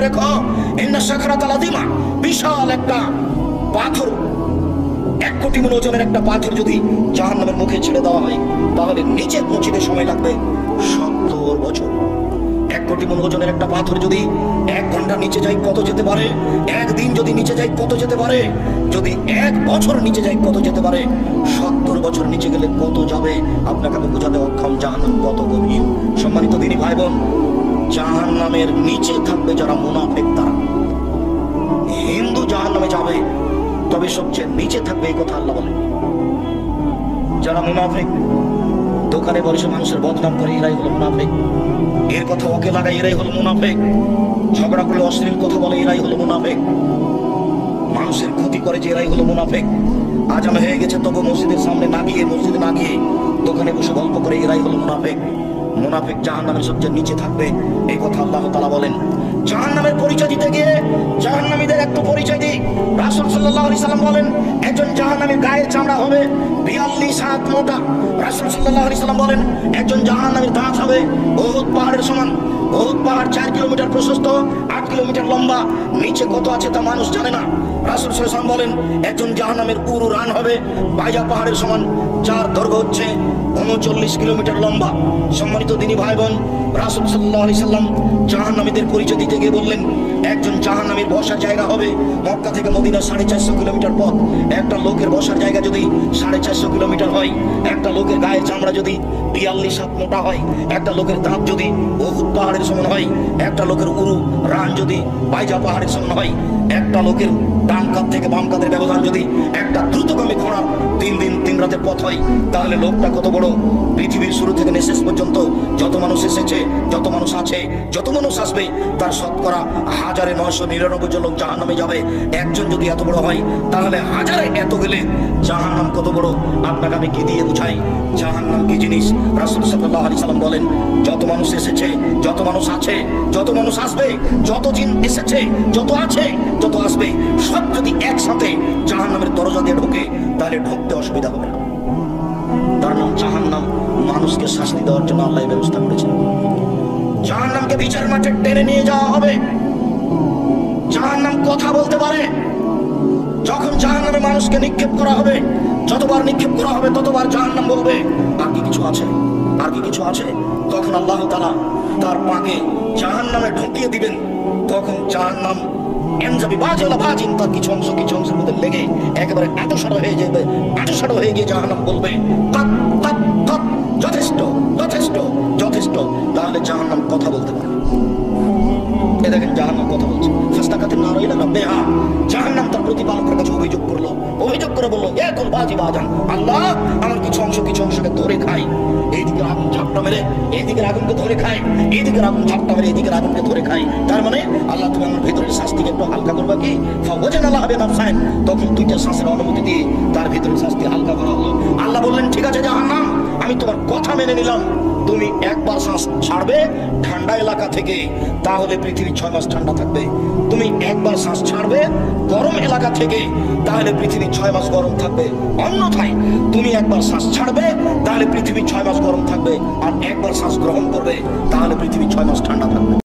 রেখো, ইন্না সাকরাতাল আযীমা, বিশাল একটা পাথর, 1 কোটি মণ ওজনের একটা পাথর যদি জাহান্নামের মুখে ছেড়ে দেওয়া হয় তাহলে নিচে পৌঁছতে সময় লাগবে 70 বছর। 1 কোটি মণ ওজনের একটা পাথর যদি 1 ঘন্টা নিচে যায় কত যেতে পারে, 1 দিন যদি নিচে যায় কত যেতে পারে, যদি 1 বছর নিচে যায় কত যেতে পারে, 70 বছর নিচে গেলে কত যাবে আপনাকে আমি বোঝাতে অক্ষম জাহান্নাম কত গভীর। সম্মানিত দিনী ভাই বোন, জাহান্নামের নিচে থাকবে যারা মুনাফিক, তারা। হিন্দু জাহান্নামে যাবে, তবে সবচেয়ে নিচে থাকবে এই কথা আল্লাহ বলেন। যারা মুনাফিক, দোকানে বসে মানুষের বদনাম করে, এরাই হলো মুনাফিক। এর কথা ওকে লাগায়, এরাই হলো মুনাফিক। ঝগড়া করলে অশ্লীল কথা বলে, এরাই হলো মুনাফিক। মানুষের ক্ষতি করে, যে এরাই হলো মুনাফিক। আজান হয়ে গেছে তবু মসজিদের সামনে না গিয়ে, মসজিদে না গিয়ে দোকানে বসে গল্প করে, এরাই হলো মুনাফিক। মুনাফিক জাহান্নামের সবচেয়ে নিচে থাকবে, এই কথা আল্লাহ তাআলা বলেন। জাহান্নামের পরিচয় দিতে গিয়ে জাহান্নামীদের একটু পরিচয় দিই। রাসূল সাল্লাল্লাহু আলাইহি সাল্লাম বলেন, একজন জাহান্নামীর গায়ের চামড়া হবে 42 হাত মোটা। রাসূল সাল্লাল্লাহু আলাইহি সাল্লাম বলেন, একজন জাহান্নামীর দাঁত হবে উহুদ পাহাড়ের সমান। উহুদ পাহাড় 4 কিলোমিটার প্রশস্ত, 8 কিলোমিটার লম্বা, নিচে কত আছে তা মানুষ জানে না। রাসূল সাল্লাল্লাহু আলাইহি সাল্লাম বলেন, একজন জাহান্নামের পুরো রান হবে বাইজা পাহাড়ের সমান, যার দৈর্ঘ্য হচ্ছে 39 কিলোমিটার লম্বা। সম্মানিত দিনী ভাই বোন, রাসূল সাল্লাল্লাহু আলাইহি সাল্লাম জাহান্নামীদের পরিচয় দিতে গিয়ে বললেন, একজন জাহান্নামীর বসার জায়গা হবে মক্কা থেকে মদিনা 450 কিলোমিটার পথ। একটা লোকের বসার জায়গা যদি 450 কিলোমিটার হয়, একটা লোকের গায়ের চামড়া যদি 42 হাত মোটা হয়, একটা লোকের দাঁত যদি উহুদ পাহাড়ের সমান হয়, একটা লোকের উরু রান যদি বাইজা পাহাড়ের সমান হয়, একটা লোকের ডান কাঁধ থেকে বাম কাঁধের ব্যবধান যদি একটা দ্রুতগামী ঘোড়া 3 দিন 3 রাতের পথ হয়, তাহলে লোকটা কত বড়। পৃথিবীর শুরু থেকে শেষ পর্যন্ত যত মানুষ এসেছে, যত মানুষ আছে, যত মানুষ আসবে, তার শতকরা 1999 জন লোক জাহান্নামে যাবে। একজন যদি এত বড় হয়, তাহলে হাজারে এত গেলে জাহান্নাম কত বড় আপনাকে আমি কি দিয়ে বুঝাই জাহান্নাম কি জিনিস। রাসূল সাল্লাল্লাহু আলাইহি সাল্লাম বলেন, যত মানুষ এসেছে, যত মানুষ আছে, যত মানুষ আসবে, যত জিন এসেছে, যত আছে, যত আসবে, সব যদি একসাথে জাহান্নামের দরজা দিয়ে ঢোকে তাহলে ঢুকতে অসুবিধা হবে না। তার নাম জাহান্নাম। মানুষকে শাস্তি দেওয়ার জন্য আল্লাহ ব্যবস্থা করেছেন। জাহান্নামকে বিচার মাঠে টেনে নিয়ে যাওয়া হবে। জাহান্নাম কথা বলতে পারে। যখন জাহান্নামে মানুষকে নিক্ষেপ করা হবে, যতবার নিক্ষেপ করা হবে ততবার জাহান্নাম বলবে, আর কি কিছু আছে, আর কি কিছু আছে। তখন আল্লাহ তাআলা তার পাকে জাহান্নামে ঢুকিয়ে দিবেন। তখন জাহান্নাম তার কিছু অংশের মধ্যে লেগে একেবারে আঁটসাঁট হয়ে যাবে। আঁটসাঁট হয়ে গিয়ে জাহান্নাম বলবে, যথেষ্ট, যথেষ্ট, যথেষ্ট। তাহলে জাহান্নাম কথা বলতে পারে। এ দেখেন জাহান্নাম কথা বলছে। জাহান্নাম তার প্রতিপালকের কাছে অভিযোগ করলো। অভিযোগ করে বললো, এখন বাজি বাজান, আল্লাহ আমার কিছু অংশকে ধরে খাই। এইদিকে আগুন ঝাপটা মেরে এইদিকে আগুনকে ধরে খাই, এইদিকে আগুন ঝাপটা মেরে এইদিকে আগুনকে ধরে খাই। তার মানে আল্লাহ তুমি আমার ভিতরের শাস্তিকে একটু হালকা করবা কি? তখন 2টা শ্বাসের অনুমতি দিয়ে তার ভিতরের শাস্তি হালকা করা হলো। আল্লাহ বললেন, ঠিক আছে জাহান্নাম, আমি তোমার কথা মেনে নিলাম। তুমি একবার শ্বাস ছাড়বে ঠান্ডা এলাকা থেকে, তাহলে পৃথিবী 6 মাস ঠান্ডা থাকবে। তুমি একবার শ্বাস ছাড়বে গরম এলাকা থেকে, তাহলে পৃথিবী 6 মাস গরম থাকবে। অন্যথায় তুমি একবার শ্বাস ছাড়বে তাহলে পৃথিবী 6 মাস গরম থাকবে, আর একবার শ্বাস গ্রহণ করবে তাহলে পৃথিবী 6 মাস ঠান্ডা থাকবে।